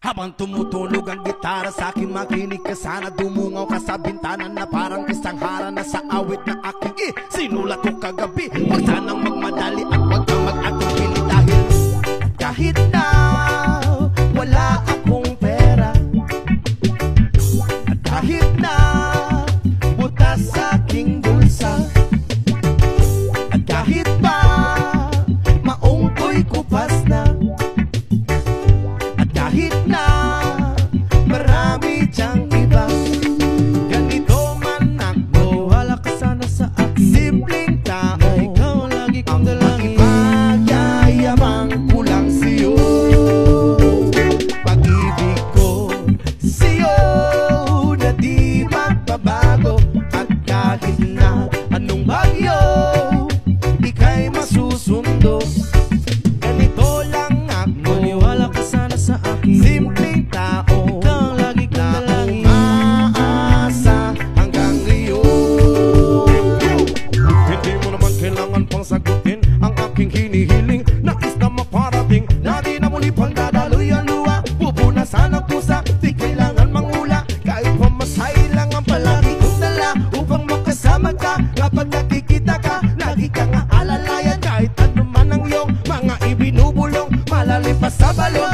Habang tumutunog ang gitara sa akin, makinig ka sana. Dumungaw ka sa bintana na parang isang hara na sa awit na aking sinulat ko kagabi. Huwag sanang magmadali at huwag kang mag-atong pili dahil kahit na wala akong pera, at kahit na butas sa aking bulsa, at kahit pa maong ko'y kupas na, kahit na marami diyang iba, ganito man ako, wala ka sana sa akin. Simpleng tao, ikaw ang lagi kong dalangin. Ang magyayamang kulang sa'yo, pag-ibig ko sa'yo na di magbabago. At kahit na anong bagyo, ika'y masusundo. Ganito lang ako, maniwala ka sana sa akin. Simpleng tao, ikaw ang lagi kong dalangin. Umaasa hanggang ngayon. Hindi mo naman kailangan pang sagutin ang aking hinihiling. Nais na maparating na di na muli pang dadaloy ang luha. Pupunasan ang pusa, di kailangan mangula. Kahit pamasahe lang ang palagi kong dala upang makasama ka. Kapag nakikita ka, lagi kang aalalayan. Kahit ano man ang iyong mga ibinubulong, malalim pa sa balon.